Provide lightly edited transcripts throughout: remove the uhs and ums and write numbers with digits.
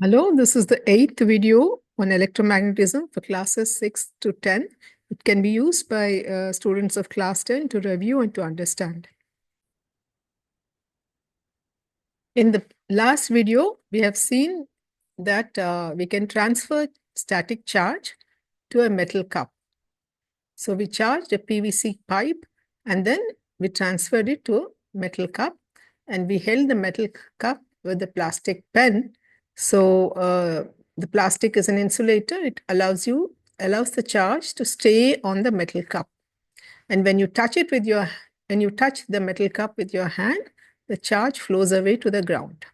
Hello, this is the 8th video on electromagnetism for classes 6 to 10. It can be used by students of class 10 to review and to understand. In the last video, we have seen that we can transfer static charge to a metal cup. So we charged a PVC pipe and then we transferred it to a metal cup and we held the metal cup with the plastic pen. So the plastic is an insulator. It allows the charge to stay on the metal cup. And when you touch the metal cup with your hand, the charge flows away to the ground.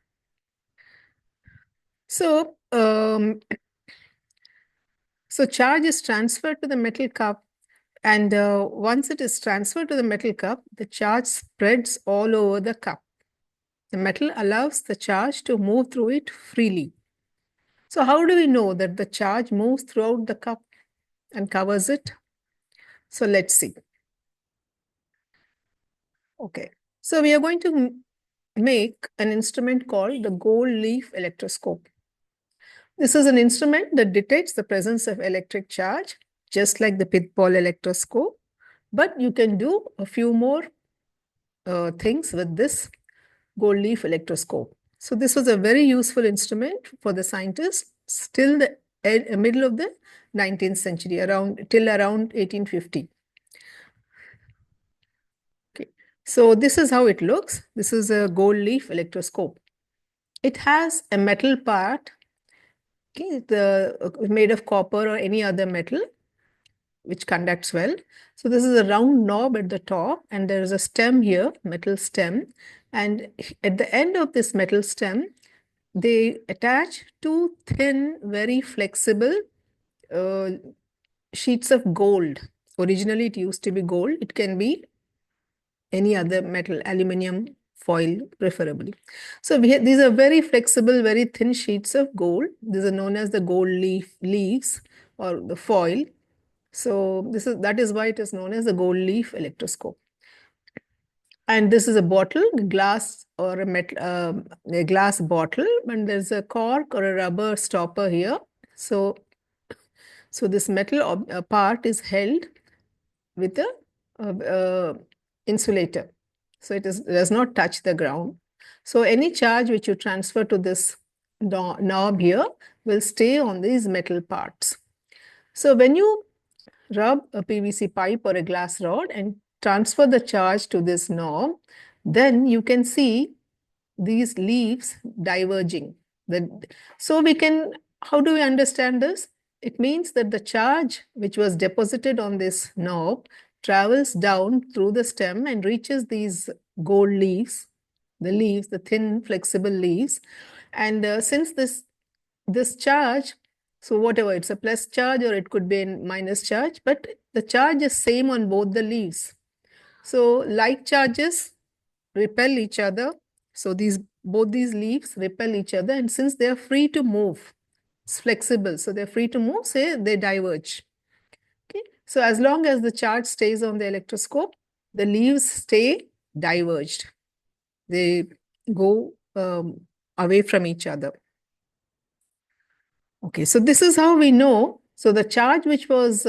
So charge is transferred to the metal cup, and once it is transferred to the metal cup, the charge spreads all over the cup. The metal allows the charge to move through it freely. So how do we know that the charge moves throughout the cup and covers it? So let's see. Okay, so we are going to make an instrument called the gold leaf electroscope. This is an instrument that detects the presence of electric charge, just like the pith ball electroscope, but you can do a few more things with this gold leaf electroscope. So this was a very useful instrument for the scientists till the middle of the 19th century, till around 1850. Okay. So this is how it looks. This is a gold leaf electroscope. It has a metal part, okay, made of copper or any other metal, which conducts well. So this is a round knob at the top, and there is a stem here, metal stem. And at the end of this metal stem, they attach two thin, very flexible uh, sheets of gold. Originally, it used to be gold. It can be any other metal, aluminum foil preferably. So these are very flexible, very thin sheets of gold. These are known as the gold leaves or the foil. So that is why it is known as the gold leaf electroscope. And this is a bottle, glass or a glass bottle, and there's a cork or a rubber stopper here. So this metal part is held with a insulator. So it does not touch the ground. So any charge which you transfer to this knob here will stay on these metal parts. So when you rub a PVC pipe or a glass rod and transfer the charge to this knob, then you can see these leaves diverging. So how do we understand this? It means that the charge which was deposited on this knob travels down through the stem and reaches these gold leaves, the thin flexible leaves. And since this charge, so whatever, it's a plus charge or it could be a minus charge, but the charge is same on both the leaves. So like charges repel each other. So both these leaves repel each other, and since they are free to move, it's flexible, so they're free to move, say they diverge. Okay, so as long as the charge stays on the electroscope, the leaves stay diverged. They go away from each other. Okay, so this is how we know. So the charge which was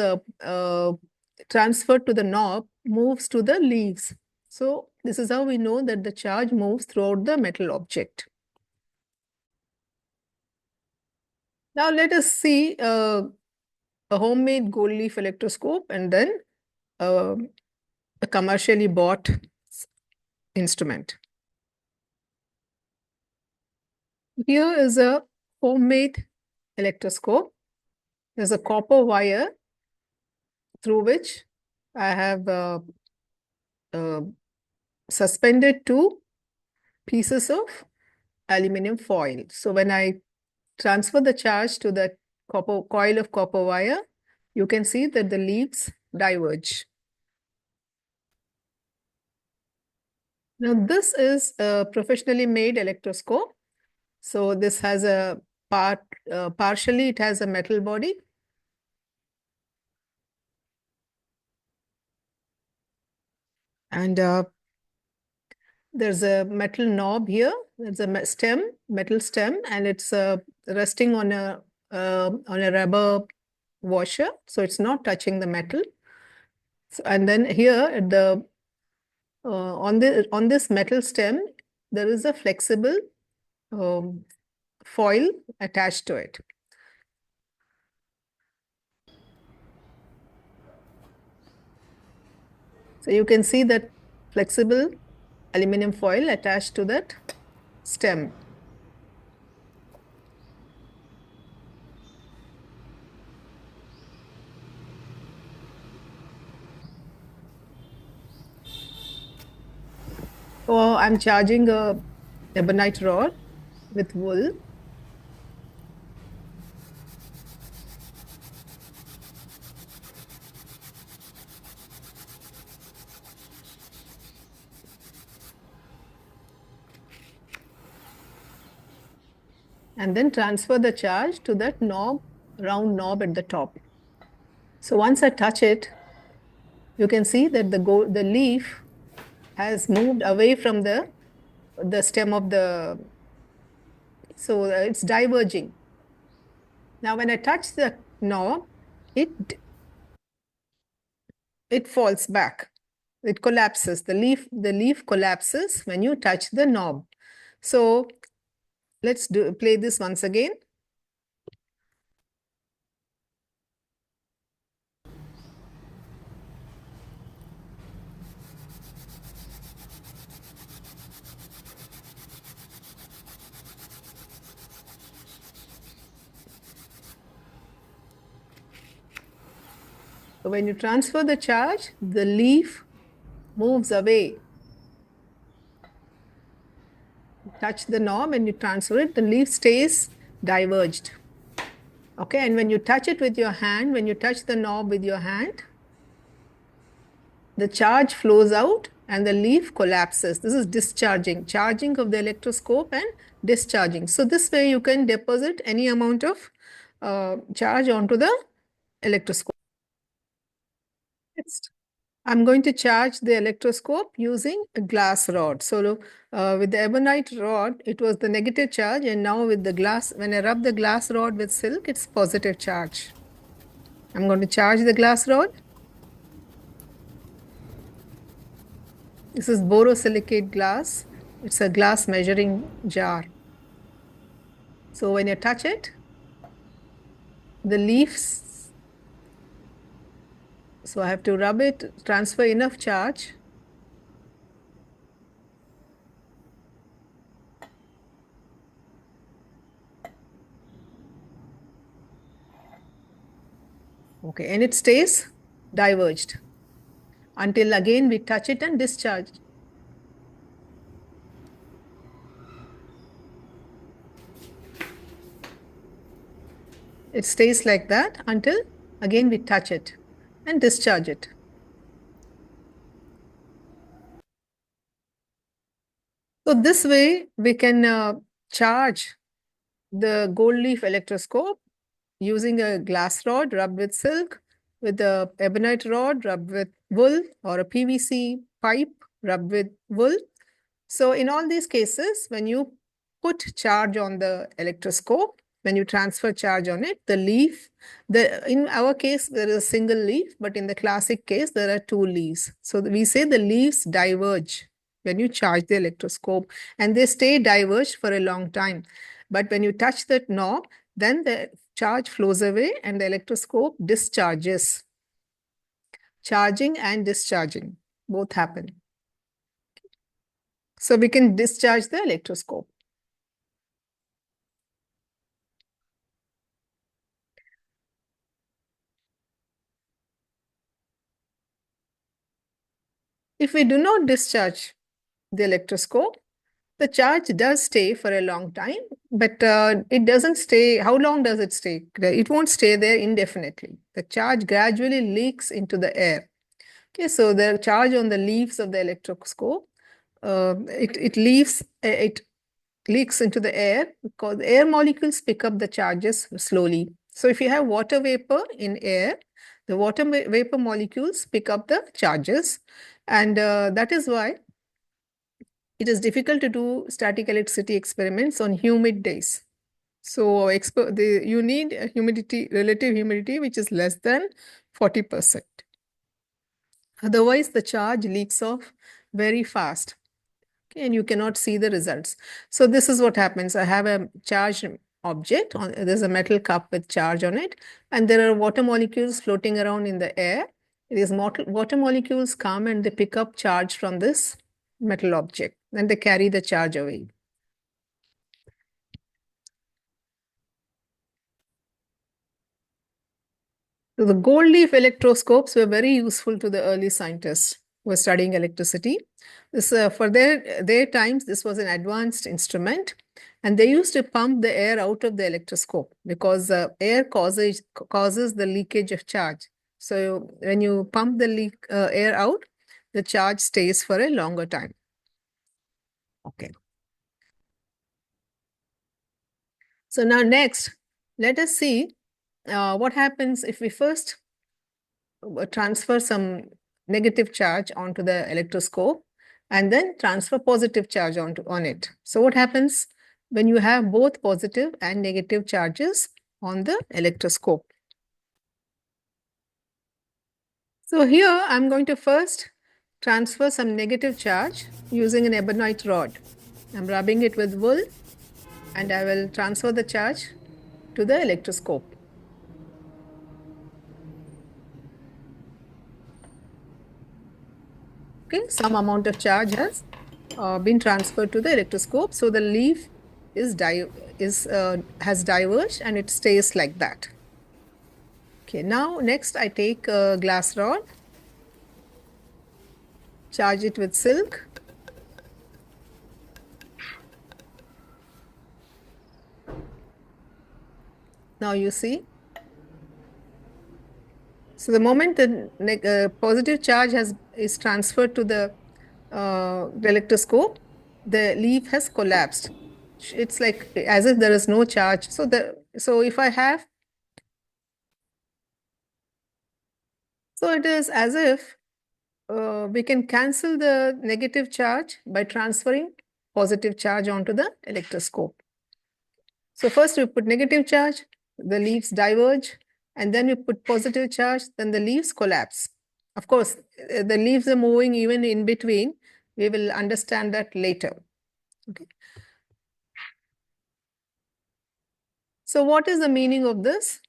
transferred to the knob moves to the leaves. So this is how we know that the charge moves throughout the metal object. Now let us see a homemade gold leaf electroscope and then a commercially bought instrument. Here is a homemade electroscope. There's a copper wire through which I have suspended two pieces of aluminum foil. So when I transfer the charge to the coil of copper wire, you can see that the leaves diverge. Now this is a professionally made electroscope. So this has a partially it has a metal body. And there's a metal knob here. There's a metal stem, and it's resting on a rubber washer, so it's not touching the metal. So, and then here at the on this metal stem, there is a flexible um, foil attached to it. So you can see that flexible aluminum foil attached to that stem. So I'm charging a ebonite rod with wool. And then transfer the charge to that knob, round knob at the top. So once I touch it, you can see that the leaf has moved away from the stem of the, so it's diverging. Now when I touch the knob, it falls back. It collapses. The leaf collapses when you touch the knob. So let's play this once again. So when you transfer the charge, the leaf moves away. Touch the knob and you transfer it, the leaf stays diverged. Okay, and when you touch it with your hand, when you touch the knob with your hand, the charge flows out and the leaf collapses. This is discharging, charging of the electroscope and discharging. So this way you can deposit any amount of charge onto the electroscope. Next, I'm going to charge the electroscope using a glass rod. So with the ebonite rod, it was the negative charge, and now with the glass, when I rub the glass rod with silk, it's positive charge. I'm going to charge the glass rod. This is borosilicate glass. It's a glass measuring jar. So when you touch it, the leaves, so I have to rub it, transfer enough charge. Okay, and it stays diverged until again we touch it and discharge. It stays like that until again we touch it and discharge it. So this way we can charge the gold leaf electroscope using a glass rod rubbed with silk, with a ebonite rod rubbed with wool, or a PVC pipe rubbed with wool. So in all these cases, when you put charge on the electroscope, when you transfer charge on it, the leaf, in our case, there is a single leaf, but in the classic case, there are two leaves. So we say the leaves diverge when you charge the electroscope, and they stay diverged for a long time. But when you touch that knob, then the charge flows away and the electroscope discharges. Charging and discharging both happen. So we can discharge the electroscope. If we do not discharge the electroscope, the charge does stay for a long time, but it doesn't stay. How long does it stay? It won't stay there indefinitely. The charge gradually leaks into the air. Okay, so the charge on the leaves of the electroscope, it leaks into the air because the air molecules pick up the charges slowly. So if you have water vapor in air, the water vapor molecules pick up the charges, and that is why it is difficult to do static electricity experiments on humid days. So you need a relative humidity, which is less than 40%. Otherwise, the charge leaks off very fast. Okay, and you cannot see the results. So this is what happens. I have a charged object. There's a metal cup with charge on it, and there are water molecules floating around in the air. These water molecules come and they pick up charge from this metal object, and they carry the charge away. So the gold-leaf electroscopes were very useful to the early scientists who were studying electricity. For their times, this was an advanced instrument, and they used to pump the air out of the electroscope because air causes the leakage of charge. So when you pump the air out, the charge stays for a longer time. Okay. So now next, let us see what happens if we first transfer some negative charge onto the electroscope and then transfer positive charge on it. So what happens when you have both positive and negative charges on the electroscope? So here I'm going to first transfer some negative charge using an ebonite rod. I'm rubbing it with wool and I will transfer the charge to the electroscope. Okay, some amount of charge has been transferred to the electroscope. So the leaf has diverged and it stays like that. Okay, now next I take a glass rod, charge it with silk. Now you see. So the moment the positive charge is transferred to the electroscope, the leaf has collapsed. It's like as if there is no charge. So if I have, so it is as if we can cancel the negative charge by transferring positive charge onto the electroscope. So first we put negative charge, the leaves diverge, and then we put positive charge, then the leaves collapse. Of course, the leaves are moving even in between. We will understand that later. Okay. So what is the meaning of this?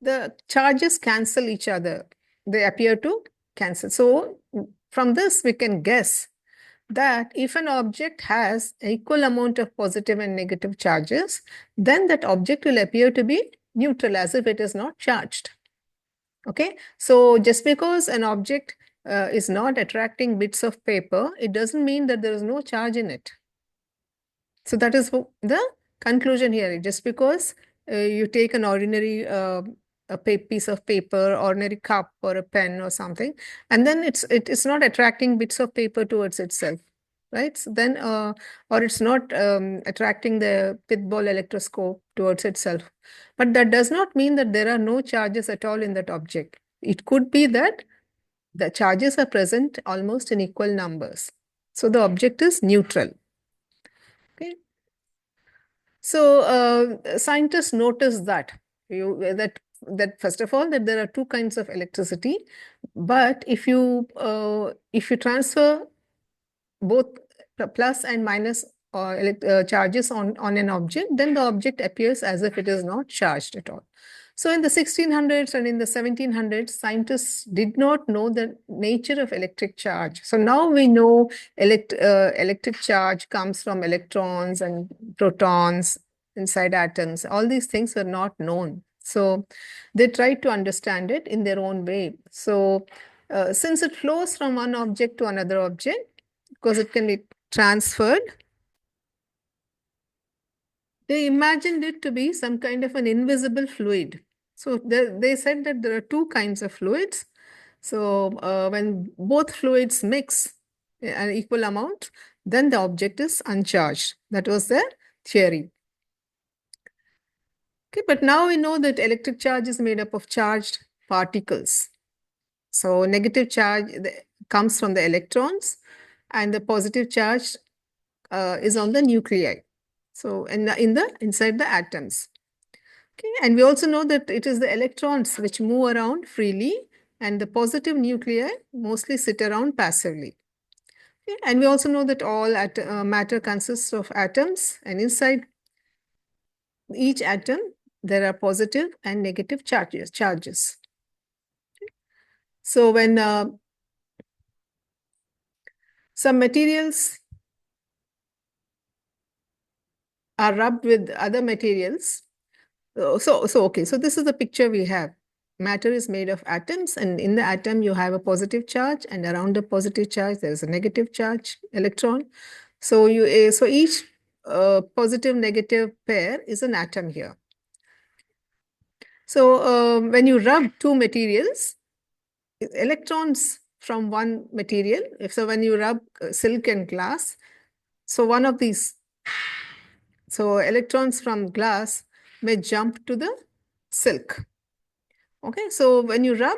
The charges cancel each other. They appear to cancel. So from this, we can guess that if an object has equal amount of positive and negative charges, then that object will appear to be neutral as if it is not charged. Okay, so just because an object is not attracting bits of paper, it doesn't mean that there is no charge in it. So that is the conclusion here. Just because you take an ordinary piece of paper, ordinary cup or a pen or something, and then it is not attracting bits of paper towards itself, right? So then, or it's not attracting the pith ball electroscope towards itself. But that does not mean that there are no charges at all in that object. It could be that the charges are present almost in equal numbers. So the object is neutral. Okay. So scientists noticed that first of all that there are two kinds of electricity, but if you transfer both plus and minus charges on an object, then the object appears as if it is not charged at all. So in the 1600s and in the 1700s, scientists did not know the nature of electric charge. So now we know electric charge comes from electrons and protons inside atoms. All these things were not known. So they tried to understand it in their own way. So since it flows from one object to another object, because it can be transferred, they imagined it to be some kind of an invisible fluid. So they said that there are two kinds of fluids. So when both fluids mix an equal amount, then the object is uncharged. That was their theory. Okay, but now we know that electric charge is made up of charged particles. So negative charge comes from the electrons and the positive charge is on the nuclei. So inside the atoms. Okay, and we also know that it is the electrons which move around freely, and the positive nuclei mostly sit around passively. Okay, and we also know that all matter consists of atoms, and inside each atom there are positive and negative charges. So when some materials are rubbed with other materials, so this is the picture we have. Matter is made of atoms, and in the atom you have a positive charge, and around the positive charge there is a negative charge electron. So each positive negative pair is an atom here. So when you rub two materials, electrons from one material, so when you rub silk and glass, so one of these, so electrons from glass may jump to the silk. Okay, so when you rub,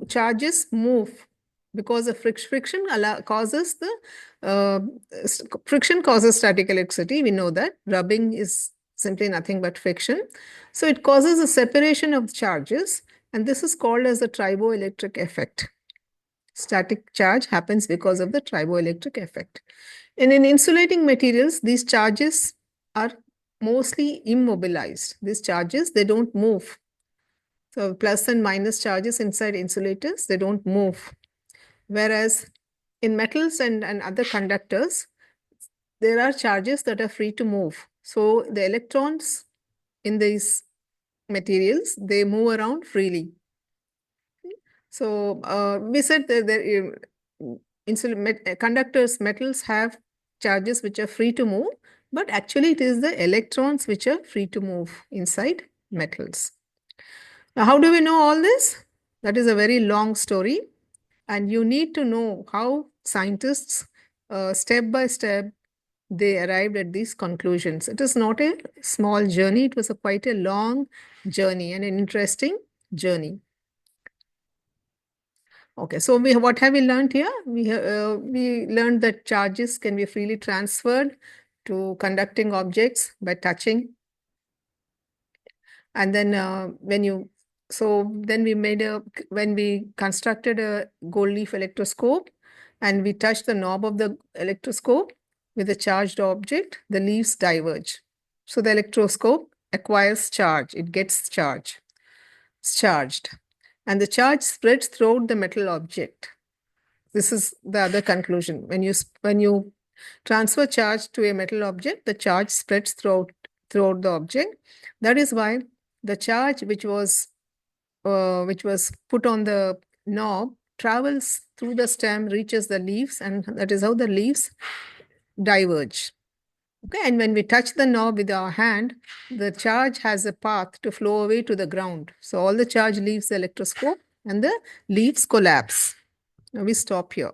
charges move because of friction causes the friction causes static electricity. We know that rubbing is simply nothing but friction. So it causes a separation of charges, and this is called as the triboelectric effect. Static charge happens because of the triboelectric effect. And in insulating materials, these charges are mostly immobilized. These charges, they don't move. So plus and minus charges inside insulators, they don't move. Whereas in metals and other conductors, there are charges that are free to move. So the electrons in these materials, they move around freely. So we said that conductors, metals have charges which are free to move, but actually it is the electrons which are free to move inside metals. Now, how do we know all this? That is a very long story, and you need to know how scientists, step by step, they arrived at these conclusions. It is not a small journey, it was quite a long journey and an interesting journey. Okay, so what have we learned here? We learned that charges can be freely transferred to conducting objects by touching. And then when we constructed a goldleaf electroscope and we touched the knob of the electroscope with a charged object, the leaves diverge. So the electroscope acquires charge, it gets charge. It's charged. And the charge spreads throughout the metal object. This is the other conclusion. When you transfer charge to a metal object, the charge spreads throughout the object. That is why the charge which was put on the knob travels through the stem, reaches the leaves, and that is how the leaves diverge. Okay, and when we touch the knob with our hand, the charge has a path to flow away to the ground. So all the charge leaves the electroscope and the leaves collapse. Now we stop here.